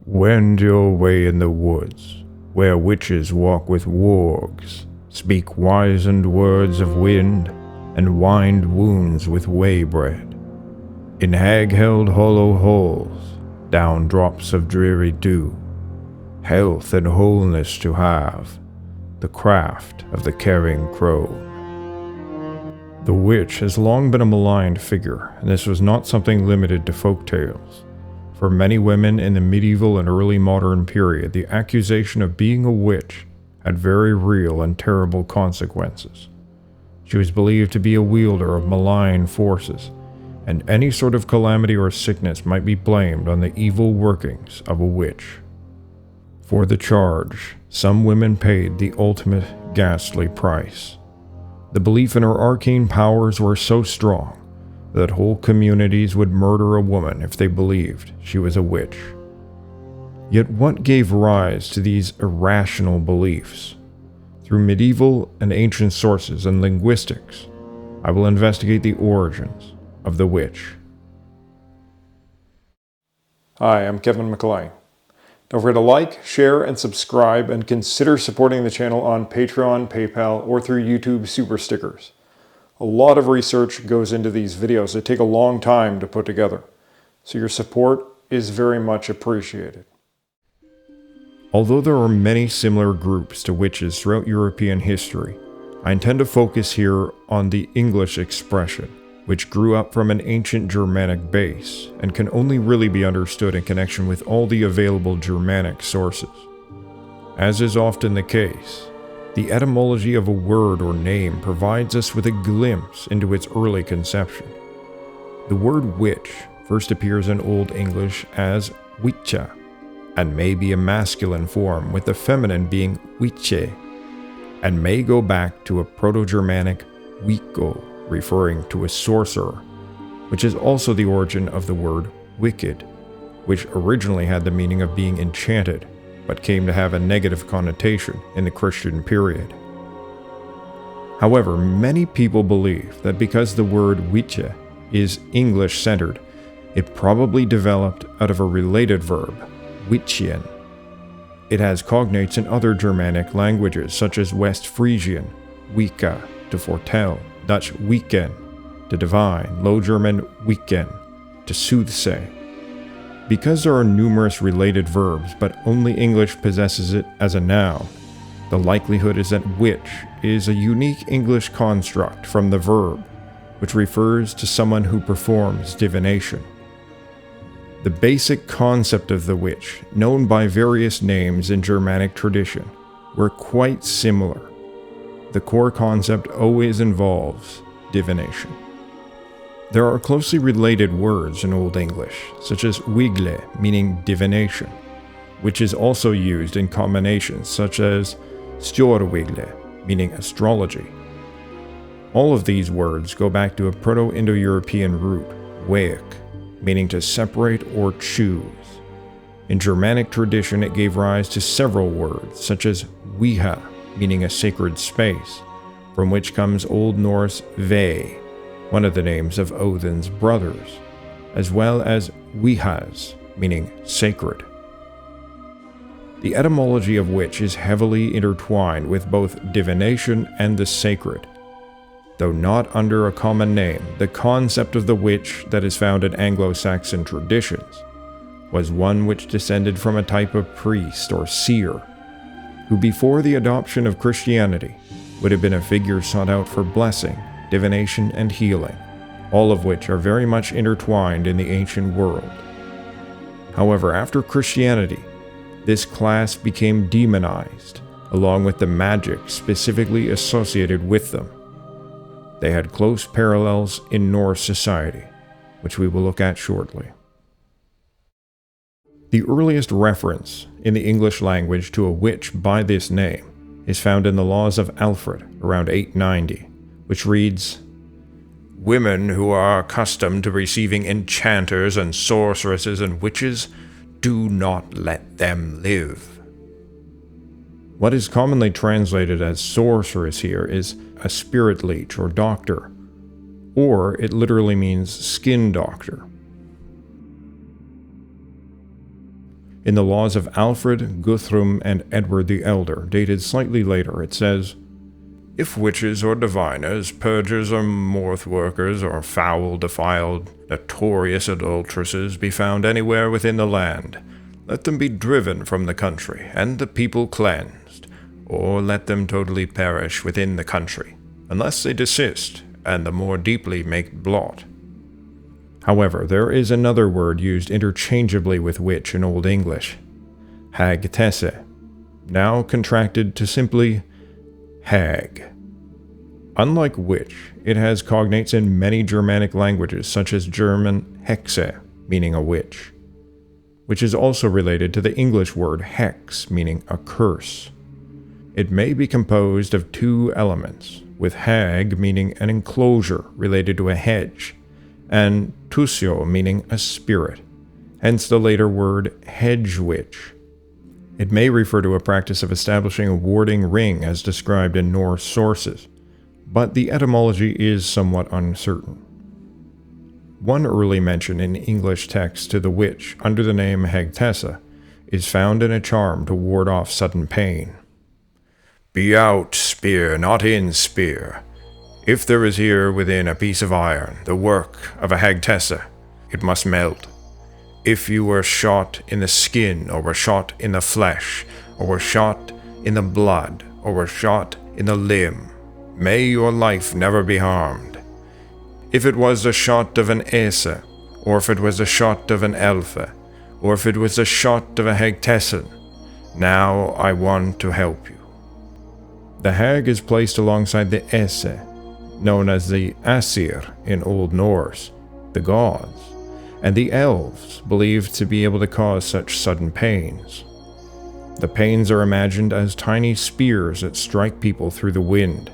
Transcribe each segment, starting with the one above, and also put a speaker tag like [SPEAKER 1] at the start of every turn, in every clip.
[SPEAKER 1] Wend your way in the woods, where witches walk with wargs, speak wizened words of wind, and wind wounds with waybread. In hag-held hollow halls, down drops of dreary dew, health and wholeness to have, the craft of the caring crone. The witch has long been a maligned figure, and this was not something limited to folktales. For many women in the medieval and early modern period, the accusation of being a witch had very real and terrible consequences. She was believed to be a wielder of malign forces, and any sort of calamity or sickness might be blamed on the evil workings of a witch. For the charge, some women paid the ultimate ghastly price. The belief in her arcane powers were so strong that whole communities would murder a woman if they believed she was a witch. Yet what gave rise to these irrational beliefs? Through medieval and ancient sources and linguistics, I will investigate the origins of the witch.
[SPEAKER 2] Hi, I'm Kevin McLean. Don't forget to like, share, and subscribe, and consider supporting the channel on Patreon, PayPal, or through YouTube Super Stickers. A lot of research goes into these videos that take a long time to put together, so your support is very much appreciated.
[SPEAKER 1] Although there are many similar groups to witches throughout European history, I intend to focus here on the English expression, which grew up from an ancient Germanic base and can only really be understood in connection with all the available Germanic sources. As is often the case, the etymology of a word or name provides us with a glimpse into its early conception. The word witch first appears in Old English as witcha, and may be a masculine form, with the feminine being witche, and may go back to a Proto-Germanic wiko, referring to a sorcerer, which is also the origin of the word wicked, which originally had the meaning of being enchanted, but came to have a negative connotation in the Christian period. However, many people believe that because the word witche is English-centered, it probably developed out of a related verb, witchien. It has cognates in other Germanic languages such as West Frisian, wika, to foretell, Dutch weekend, to divine, Low German weekend, to soothsay. Because there are numerous related verbs, but only English possesses it as a noun, the likelihood is that witch is a unique English construct from the verb, which refers to someone who performs divination. The basic concept of the witch, known by various names in Germanic tradition, were quite similar. The core concept always involves divination. There are closely related words in Old English, such as wigle, meaning divination, which is also used in combinations such as stjorwigle, meaning astrology. All of these words go back to a Proto-Indo-European root, weik, meaning to separate or choose. In Germanic tradition, it gave rise to several words, such as wiha, meaning a sacred space, from which comes Old Norse ve, one of the names of Odin's brothers, as well as wihas, meaning sacred. The etymology of witch is heavily intertwined with both divination and the sacred. Though not under a common name, the concept of the witch that is found in Anglo-Saxon traditions was one which descended from a type of priest or seer, who before the adoption of Christianity would have been a figure sought out for blessing, divination, and healing, all of which are very much intertwined in the ancient world. However, after Christianity, this class became demonized, along with the magic specifically associated with them. They had close parallels in Norse society, which we will look at shortly. The earliest reference in the English language to a witch by this name is found in the Laws of Alfred around 890, which reads, "Women who are accustomed to receiving enchanters and sorceresses and witches, do not let them live." What is commonly translated as sorceress here is a spirit leech or doctor, or it literally means skin doctor. In the laws of Alfred, Guthrum, and Edward the Elder, dated slightly later, it says, "If witches or diviners, purgers or morth workers, or foul, defiled, notorious adulteresses be found anywhere within the land, let them be driven from the country, and the people cleansed, or let them totally perish within the country, unless they desist, and the more deeply make blot." However, there is another word used interchangeably with witch in Old English, hagtesse, now contracted to simply hag. Unlike witch, it has cognates in many Germanic languages, such as German hexe, meaning a witch, which is also related to the English word hex, meaning a curse. It may be composed of two elements, with hag meaning an enclosure related to a hedge, and tusio meaning a spirit, hence the later word hedge witch. It may refer to a practice of establishing a warding ring as described in Norse sources, but the etymology is somewhat uncertain. One early mention in English texts to the witch under the name hagtessa is found in a charm to ward off sudden pain. "Be out, spear, not in, spear. If there is here within a piece of iron, the work of a hagtessa, it must melt. If you were shot in the skin, or were shot in the flesh, or were shot in the blood, or were shot in the limb, may your life never be harmed. If it was the shot of an esse, or if it was the shot of an elfe, or if it was the shot of a hagtessan, now I want to help you." The hag is placed alongside the esse, known as the Asir in Old Norse, the gods, and the elves, believed to be able to cause such sudden pains. The pains are imagined as tiny spears that strike people through the wind.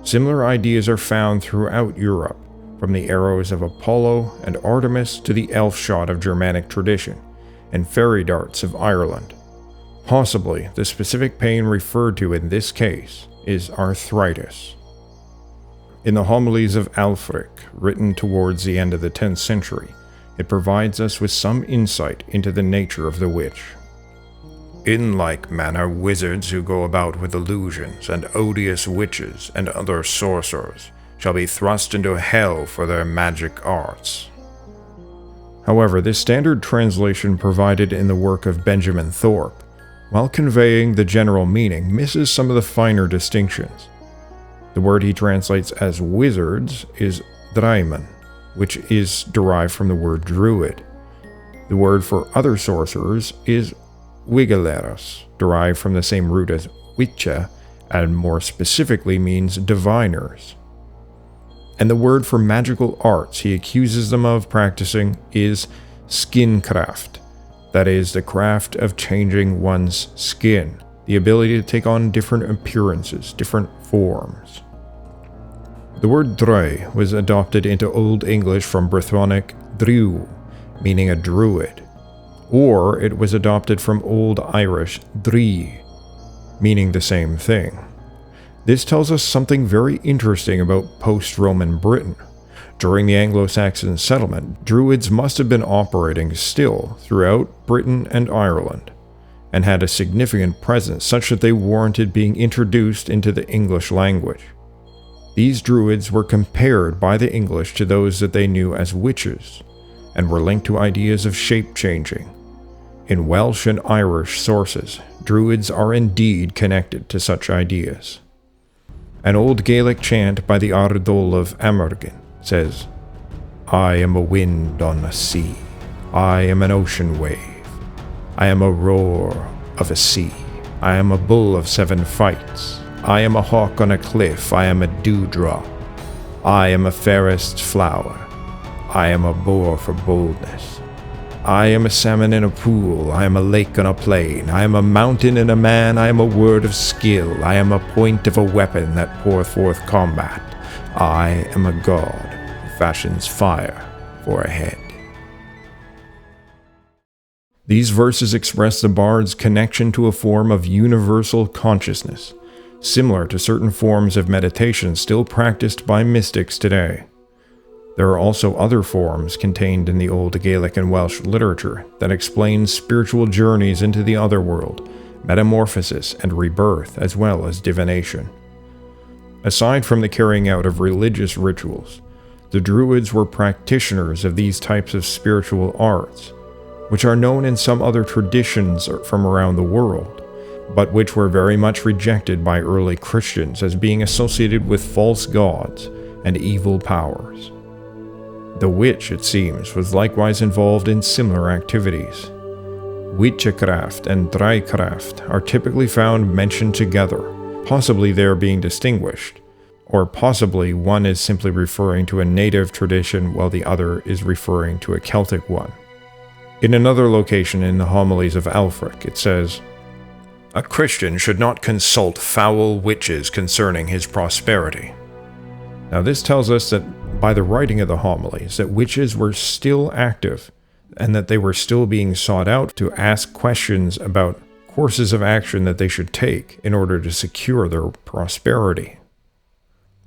[SPEAKER 1] Similar ideas are found throughout Europe, from the arrows of Apollo and Artemis to the elf shot of Germanic tradition, and fairy darts of Ireland. Possibly, the specific pain referred to in this case is arthritis. In the homilies of Alfric, written towards the end of the 10th century, it provides us with some insight into the nature of the witch. "In like manner, wizards who go about with illusions, and odious witches and other sorcerers, shall be thrust into hell for their magic arts." However, this standard translation provided in the work of Benjamin Thorpe, while conveying the general meaning, misses some of the finer distinctions. The word he translates as wizards is draiman, which is derived from the word druid. The word for other sorcerers is wigeleros, derived from the same root as witche, and more specifically means diviners. And the word for magical arts he accuses them of practicing is skincraft, that is, the craft of changing one's skin, the ability to take on different appearances, different forms. The word drei was adopted into Old English from Brythonic driu, meaning a druid, or it was adopted from Old Irish dri, meaning the same thing. This tells us something very interesting about post-Roman Britain. During the Anglo-Saxon settlement, Druids must have been operating still throughout Britain and Ireland, and had a significant presence such that they warranted being introduced into the English language. These Druids were compared by the English to those that they knew as witches, and were linked to ideas of shape-changing. In Welsh and Irish sources, Druids are indeed connected to such ideas. An old Gaelic chant by the Ardol of Amergin says, "I am a wind on a sea. I am an ocean wave. I am a roar of a sea. I am a bull of 7 fights. I am a hawk on a cliff. I am a dewdrop. I am a fairest flower. I am a boar for boldness. I am a salmon in a pool. I am a lake on a plain. I am a mountain in a man. I am a word of skill. I am a point of a weapon that poureth forth combat. I am a god who fashions fire for a head." These verses express the bard's connection to a form of universal consciousness, similar to certain forms of meditation still practiced by mystics today. There are also other forms contained in the Old Gaelic and Welsh literature that explain spiritual journeys into the otherworld, metamorphosis and rebirth, as well as divination. Aside from the carrying out of religious rituals, the Druids were practitioners of these types of spiritual arts, which are known in some other traditions from around the world, but which were very much rejected by early Christians as being associated with false gods and evil powers. The witch, it seems, was likewise involved in similar activities. Witchcraft and Druidcraft are typically found mentioned together, possibly they are being distinguished, or possibly one is simply referring to a native tradition while the other is referring to a Celtic one. In another location in the Homilies of Ælfric, it says, "A Christian should not consult foul witches concerning his prosperity." Now this tells us that by the writing of the homilies, that witches were still active, and that they were still being sought out to ask questions about courses of action that they should take in order to secure their prosperity.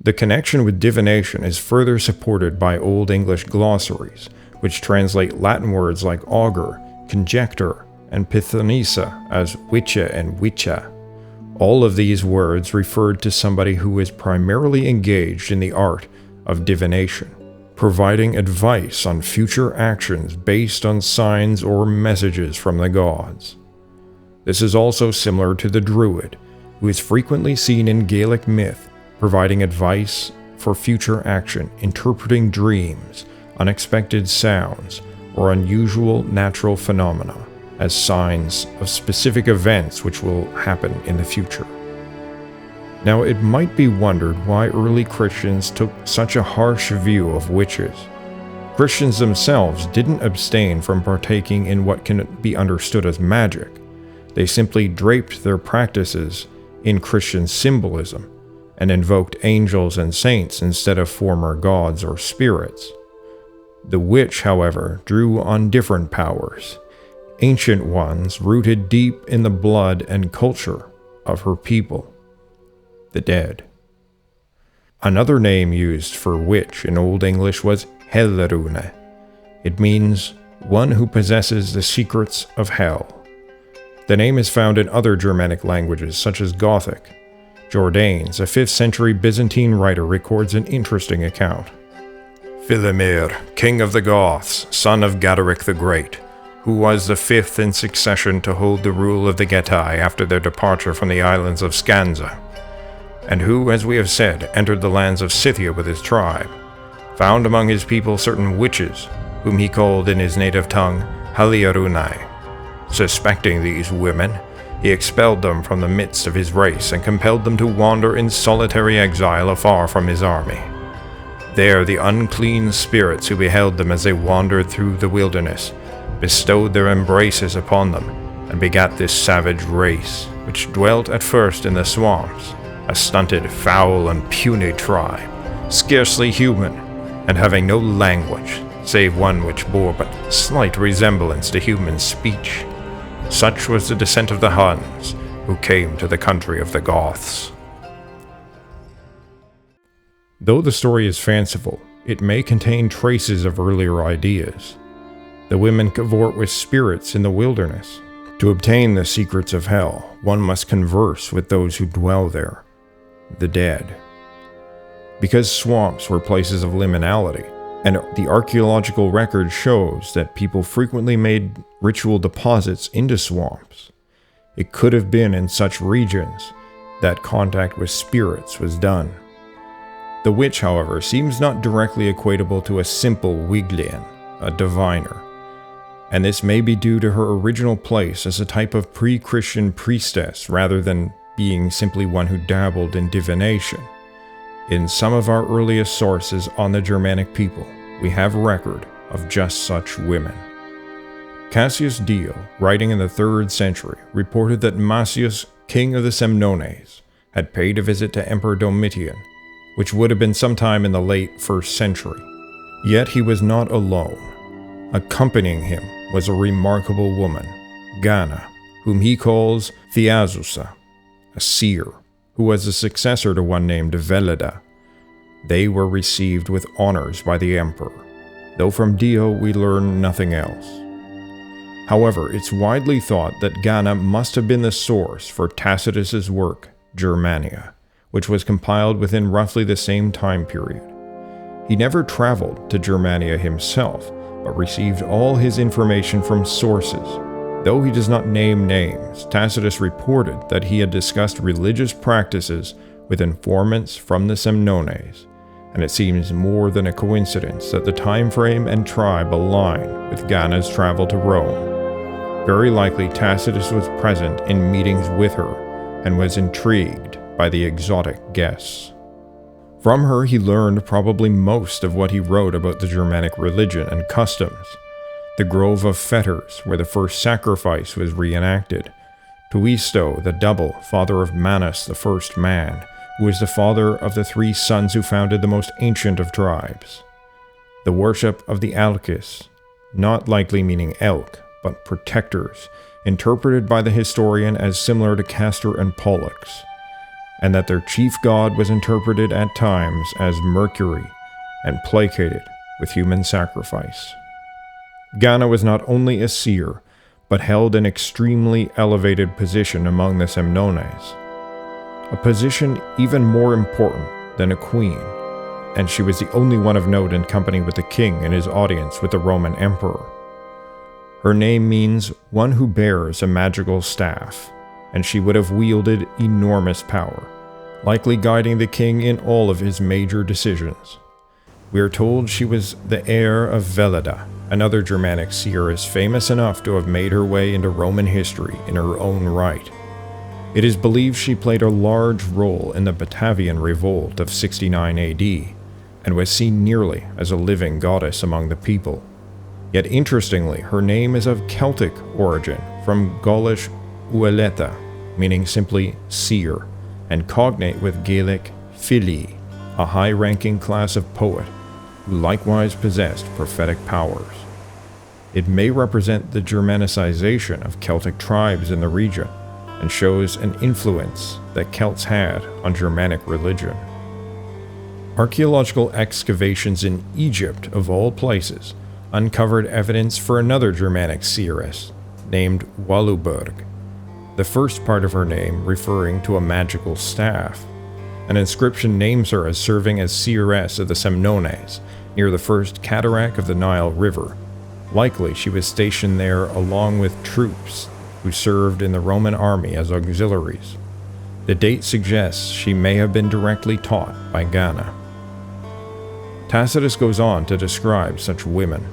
[SPEAKER 1] The connection with divination is further supported by Old English glossaries, which translate Latin words like augur, conjector, and pythonissa as witche and witcha. All of these words referred to somebody who is primarily engaged in the art of divination, providing advice on future actions based on signs or messages from the gods. This is also similar to the Druid, who is frequently seen in Gaelic myth, providing advice for future action, interpreting dreams, unexpected sounds, or unusual natural phenomena as signs of specific events which will happen in the future. Now, it might be wondered why early Christians took such a harsh view of witches. Christians themselves didn't abstain from partaking in what can be understood as magic. They simply draped their practices in Christian symbolism and invoked angels and saints instead of former gods or spirits. The witch, however, drew on different powers, ancient ones rooted deep in the blood and culture of her people, the dead. Another name used for witch in Old English was Hellerune. It means one who possesses the secrets of hell. The name is found in other Germanic languages such as Gothic. Jordanes, a 5th century Byzantine writer, records an interesting account. Philimir, king of the Goths, son of Gadaric the Great, who was the 5th in succession to hold the rule of the Getae after their departure from the islands of Scanza, and who, as we have said, entered the lands of Scythia with his tribe, found among his people certain witches, whom he called in his native tongue Haliarunai. Suspecting these women, he expelled them from the midst of his race and compelled them to wander in solitary exile afar from his army. There the unclean spirits who beheld them as they wandered through the wilderness bestowed their embraces upon them and begat this savage race, which dwelt at first in the swamps, a stunted, foul, and puny tribe, scarcely human, and having no language, save one which bore but slight resemblance to human speech. Such was the descent of the Huns, who came to the country of the Goths. Though the story is fanciful, it may contain traces of earlier ideas. The women cavort with spirits in the wilderness. To obtain the secrets of hell, one must converse with those who dwell there, the dead. Because swamps were places of liminality, and the archaeological record shows that people frequently made ritual deposits into swamps, it could have been in such regions that contact with spirits was done. The witch, however, seems not directly equatable to a simple Wiglian, a diviner, and this may be due to her original place as a type of pre-Christian priestess rather than being simply one who dabbled in divination. In some of our earliest sources on the Germanic people, we have record of just such women. Cassius Dio, writing in the 3rd century, reported that Macius, king of the Semnones, had paid a visit to Emperor Domitian, which would have been sometime in the late 1st century. Yet he was not alone. Accompanying him was a remarkable woman, Gana, whom he calls Thiazusa, a seer, who was a successor to one named Veleda. They were received with honors by the emperor, though from Dio we learn nothing else. However, it's widely thought that Ghana must have been the source for Tacitus's work, Germania, which was compiled within roughly the same time period. He never traveled to Germania himself, but received all his information from sources. Though he does not name names, Tacitus reported that he had discussed religious practices with informants from the Semnones, and it seems more than a coincidence that the time frame and tribe align with Ghana's travel to Rome. Very likely Tacitus was present in meetings with her and was intrigued by the exotic guests. From her he learned probably most of what he wrote about the Germanic religion and customs. The Grove of Fetters, where the first sacrifice was reenacted. Tuisto, the double, father of Manus, the first man, who was the father of the 3 sons who founded the most ancient of tribes. The worship of the Alkis, not likely meaning elk, but protectors, interpreted by the historian as similar to Castor and Pollux, and that their chief god was interpreted at times as Mercury and placated with human sacrifice. Ghana was not only a seer, but held an extremely elevated position among the Semnones, a position even more important than a queen, and she was the only one of note in company with the king in his audience with the Roman emperor. Her name means one who bears a magical staff, and she would have wielded enormous power, likely guiding the king in all of his major decisions. We are told she was the heir of Veleda, another Germanic seeress famous enough to have made her way into Roman history in her own right. It is believed she played a large role in the Batavian Revolt of 69 AD, and was seen nearly as a living goddess among the people. Yet interestingly, her name is of Celtic origin, from Gaulish ueleta, meaning simply seer, and cognate with Gaelic fili, a high-ranking class of poet, who likewise possessed prophetic powers. It may represent the Germanicization of Celtic tribes in the region, and shows an influence that Celts had on Germanic religion. Archaeological excavations in Egypt, of all places, uncovered evidence for another Germanic seeress, named Waluburg, the first part of her name referring to a magical staff. An inscription names her as serving as seeress of the Semnones, near the first cataract of the Nile River. Likely she was stationed there along with troops who served in the Roman army as auxiliaries. The date suggests she may have been directly taught by Ghana. Tacitus goes on to describe such women.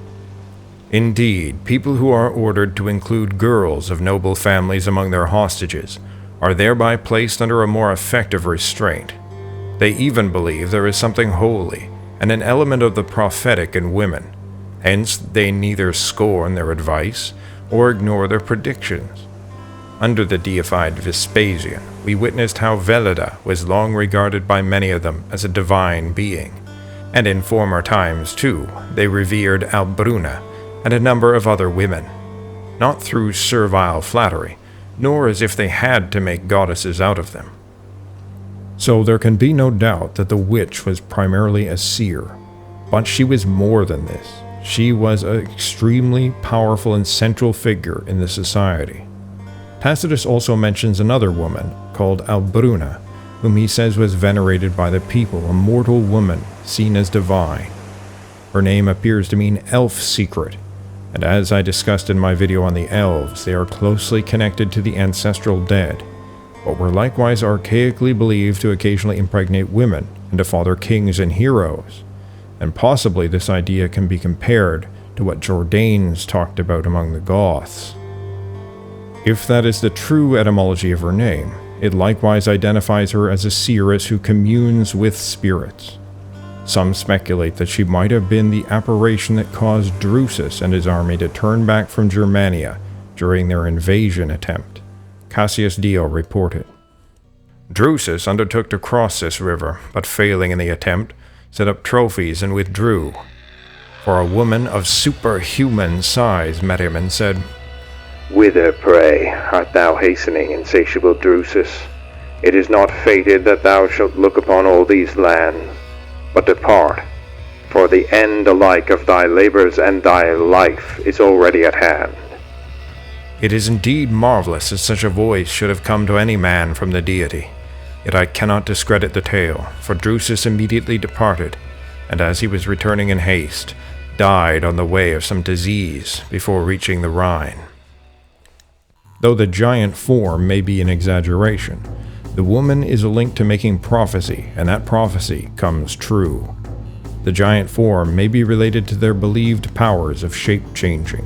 [SPEAKER 1] Indeed, people who are ordered to include girls of noble families among their hostages are thereby placed under a more effective restraint. They even believe there is something holy and an element of the prophetic in women. Hence, they neither scorn their advice or ignore their predictions. Under the deified Vespasian, we witnessed how Veleda was long regarded by many of them as a divine being, and in former times, too, they revered Albruna and a number of other women, not through servile flattery, nor as if they had to make goddesses out of them. So there can be no doubt that the witch was primarily a seer, but she was more than this. She was an extremely powerful and central figure in the society. Tacitus also mentions another woman called Albruna, whom he says was venerated by the people, a mortal woman seen as divine. Her name appears to mean elf secret, and as I discussed in my video on the elves, they are closely connected to the ancestral dead, but were likewise archaically believed to occasionally impregnate women and to father kings and heroes, and possibly this idea can be compared to what Jordanes talked about among the Goths. If that is the true etymology of her name, it likewise identifies her as a seeress who communes with spirits. Some speculate that she might have been the apparition that caused Drusus and his army to turn back from Germania during their invasion attempt. Cassius Dio reported. Drusus undertook to cross this river, but failing in the attempt, set up trophies and withdrew. For a woman of superhuman size met him and said,
[SPEAKER 3] Whither, pray, art thou hastening, insatiable Drusus? It is not fated that thou shalt look upon all these lands. but depart, for the end alike of thy labors and thy life is already at hand.
[SPEAKER 1] It is indeed marvelous that such a voice should have come to any man from the deity. Yet I cannot discredit the tale, for Drusus immediately departed, and as he was returning in haste, died on the way of some disease before reaching the Rhine. Though the giant form may be an exaggeration, the woman is a link to making prophecy, and that prophecy comes true. The giant form may be related to their believed powers of shape-changing.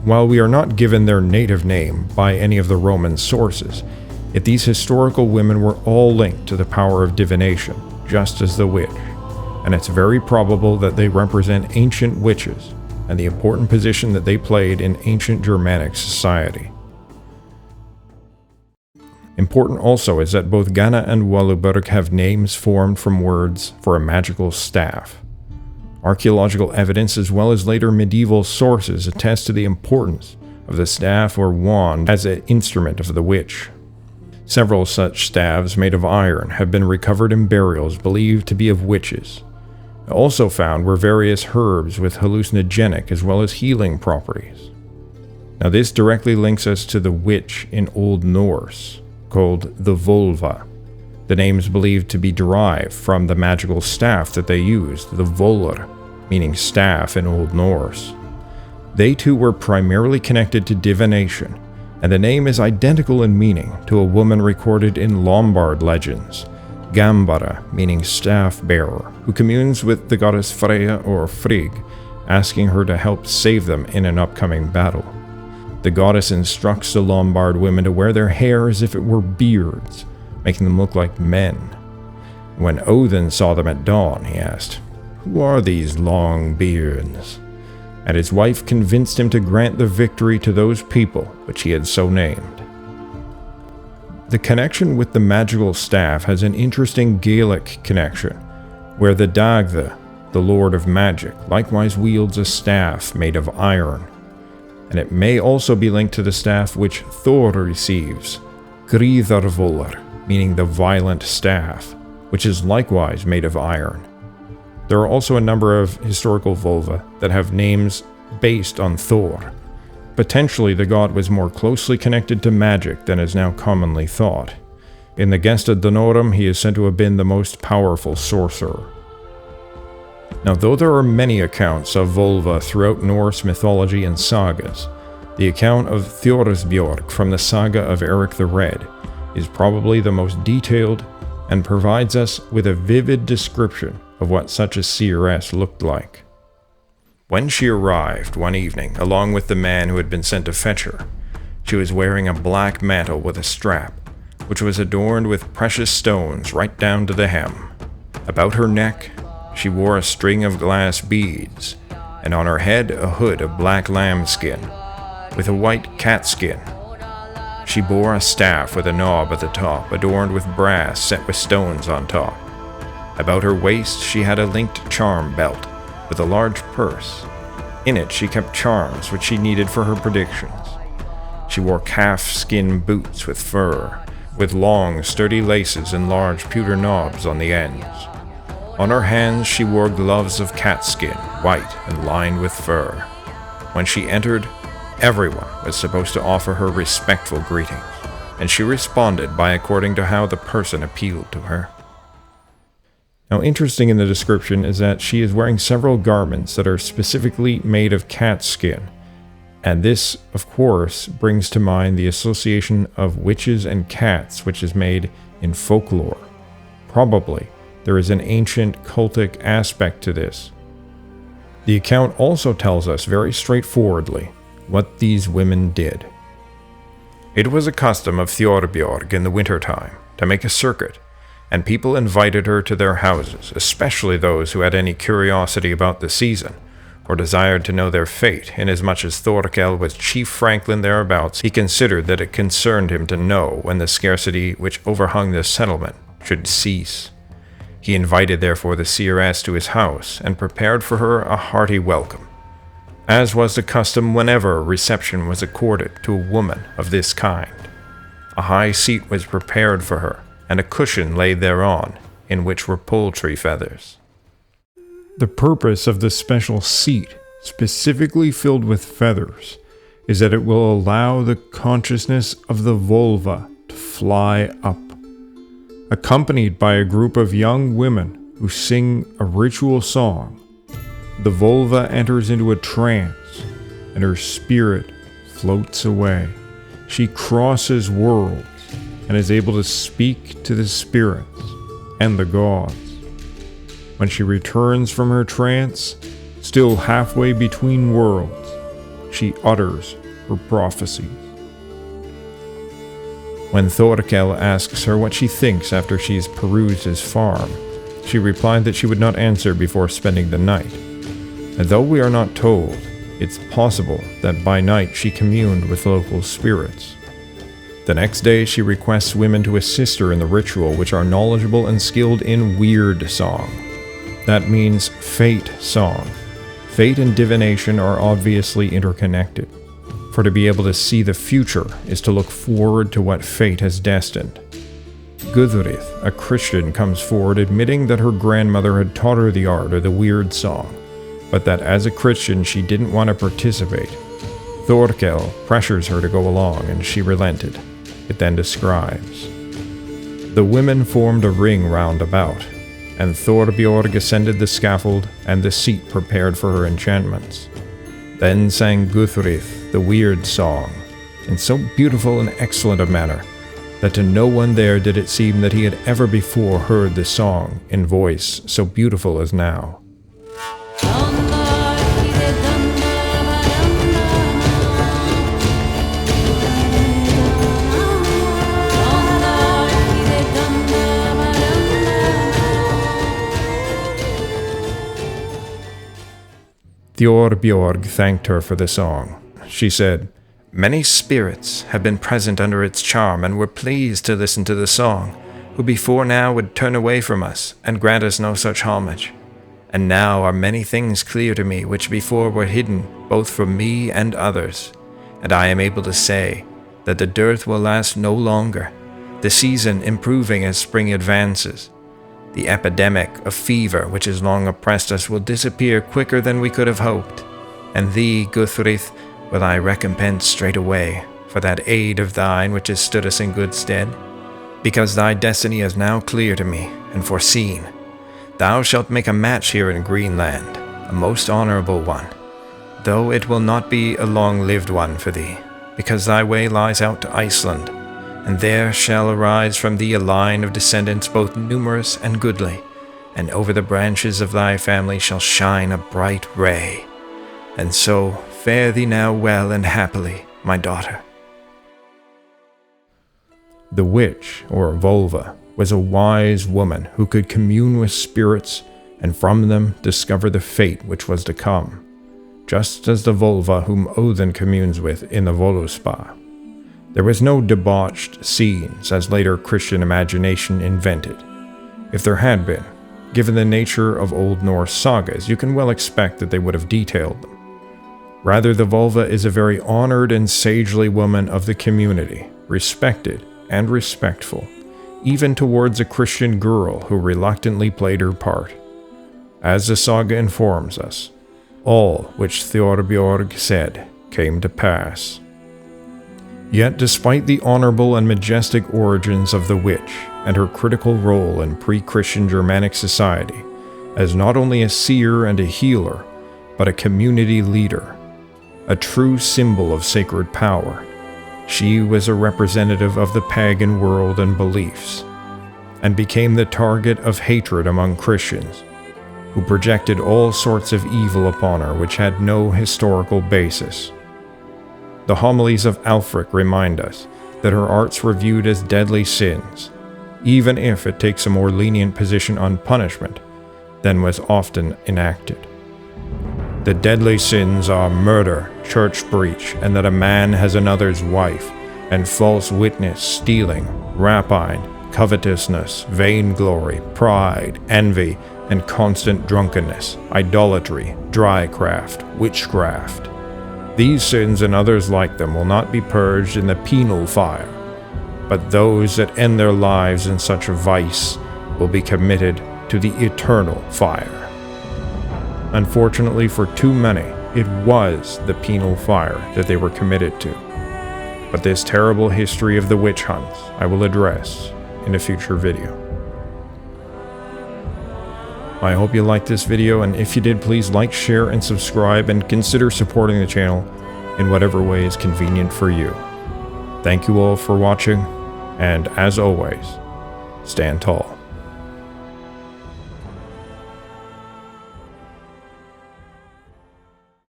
[SPEAKER 1] While we are not given their native name by any of the Roman sources, yet these historical women were all linked to the power of divination, just as the witch, and it's very probable that they represent ancient witches and the important position that they played in ancient Germanic society. Important also is that both Ghana and Wallenburg have names formed from words for a magical staff. Archaeological evidence as well as later medieval sources attest to the importance of the staff or wand as an instrument of the witch. Several such staves made of iron have been recovered in burials believed to be of witches. Also found were various herbs with hallucinogenic as well as healing properties. Now this directly links us to the witch in Old Norse, called the vulva. The name is believed to be derived from the magical staff that they used, the volr, meaning staff in Old Norse. They too were primarily connected to divination, and the name is identical in meaning to a woman recorded in Lombard legends, Gambara, meaning staff-bearer, who communes with the goddess Freya or Frigg, asking her to help save them in an upcoming battle. The goddess instructs the Lombard women to wear their hair as if it were beards, making them look like men. When Odin saw them at dawn, he asked, "Who are these long beards?" And his wife convinced him to grant the victory to those people which he had so named. The connection with the magical staff has an interesting Gaelic connection, where the Dagda, the lord of magic, likewise wields a staff made of iron. And it may also be linked to the staff which Thor receives, Gríðarvöllr, meaning the violent staff, which is likewise made of iron. There are also a number of historical vulva that have names based on Thor. Potentially the god was more closely connected to magic than is now commonly thought. In the Gesta Danorum, he is said to have been the most powerful sorcerer. Now, though there are many accounts of vulva throughout Norse mythology and sagas, the account of Thorisbjörg from the saga of Eric the Red is probably the most detailed and provides us with a vivid description of what such a seeress looked like. When she arrived one evening, along with the man who had been sent to fetch her, she was wearing a black mantle with a strap, which was adorned with precious stones right down to the hem. About her neck, she wore a string of glass beads, and on her head a hood of black lambskin, with a white cat skin. She bore a staff with a knob at the top, adorned with brass set with stones on top. About her waist she had a linked charm belt, with a large purse. In it she kept charms which she needed for her predictions. She wore calf-skin boots with fur, with long, sturdy laces and large pewter knobs on the ends. On her hands she wore gloves of catskin, white and lined with fur. When she entered, everyone was supposed to offer her respectful greetings, and she responded by according to how the person appealed to her. Now, interesting in the description is that she is wearing several garments that are specifically made of cat skin, and this, of course, brings to mind the association of witches and cats which is made in folklore. Probably, there is an ancient cultic aspect to this. The account also tells us very straightforwardly what these women did. It was a custom of Thorbjörg in the wintertime to make a circuit, and people invited her to their houses, especially those who had any curiosity about the season, or desired to know their fate. Inasmuch as Thorkel was chief franklin thereabouts, he considered that it concerned him to know when the scarcity which overhung the settlement should cease. He invited therefore the seeress to his house, and prepared for her a hearty welcome, as was the custom whenever a reception was accorded to a woman of this kind. A high seat was prepared for her, and a cushion laid thereon,
[SPEAKER 4] in which were poultry feathers.
[SPEAKER 1] The purpose of the special seat, specifically filled with feathers, is that it will allow the consciousness of the vulva to fly up. Accompanied by a group of young women who sing a ritual song, the vulva enters into a trance, and her spirit floats away. She crosses worlds and is able to speak to the spirits and the gods. When she returns from her trance, still halfway between worlds, she utters her prophecies. When Thorkel asks her what she thinks after she's perused his farm, she replied that she would not answer before spending the night. And though we are not told, it's possible that by night she communed with local spirits. The next day she requests women to assist her in the ritual, which are knowledgeable and skilled in weird song. That means fate song. Fate and divination are obviously interconnected. For to be able to see the future is to look forward to what fate has destined. Gudrith, a Christian, comes forward admitting that her grandmother had taught her the art of the weird song, but that as a Christian she didn't want to participate. Thorkel pressures her to go along, and she relented. It then describes: the women formed a ring round about, and Thorbjorg ascended the scaffold and the seat prepared for her enchantments. Then sang Gudrith the weird song, in so beautiful and excellent a manner, that to no one there did it seem that he had ever before heard the song in voice so beautiful as now. Thorbjorg thanked her for the song. She said,
[SPEAKER 4] Many spirits have been present under its charm and were pleased to listen to the song, who before now would turn away from us and grant us no such homage. And now are many things clear to me which before were hidden both from me and others, and I am able to say that the dearth will last no longer, the season improving as spring advances. The epidemic of fever which has long oppressed us will disappear quicker than we could have hoped, and thee, Gudrith, will I recompense straightway for that aid of thine which has stood us in good stead. Because thy destiny is now clear to me and foreseen, thou shalt make a match here in Greenland, a most honorable one, though it will not be a long-lived one for thee, because thy way lies out to Iceland, and there shall arise from thee a line of descendants both numerous and goodly, and over the branches of thy family shall shine a bright ray. And so fare thee now well and happily, my daughter.
[SPEAKER 1] the witch, or vulva, was a wise woman who could commune with spirits and from them discover the fate which was to come, just as the vulva whom Odin communes with in the Voluspa. There was no debauched scenes, as later Christian imagination invented. If there had been, given the nature of Old Norse sagas, you can well expect that they would have detailed them. Rather, the vulva is a very honored and sagely woman of the community, respected and respectful, even towards a Christian girl who reluctantly played her part. As the saga informs us, all which Thorbjorg said came to pass. Yet despite the honorable and majestic origins of the witch and her critical role in pre-Christian Germanic society, as not only a seer and a healer, but a community leader, a true symbol of sacred power, she was a representative of the pagan world and beliefs, and became the target of hatred among Christians, who projected all sorts of evil upon her which had no historical basis. The homilies of Alfric remind us that her arts were viewed as deadly sins, even if it takes a more lenient position on punishment than was often enacted. The deadly sins are murder, church breach, and that a man has another's wife, and false witness, stealing, rapine, covetousness, vainglory, pride, envy, and constant drunkenness, idolatry, drycraft, witchcraft. These sins and others like them will not be purged in the penal fire, but those that end their lives in such vice will be committed to the eternal fire. Unfortunately for too many, it was the penal fire that they were committed to. But this terrible history of the witch hunts I will address in a future video. I hope you liked this video, and if you did, please like, share, and subscribe, and consider supporting the channel in whatever way is convenient for you. Thank you all for watching, and as always, stand tall.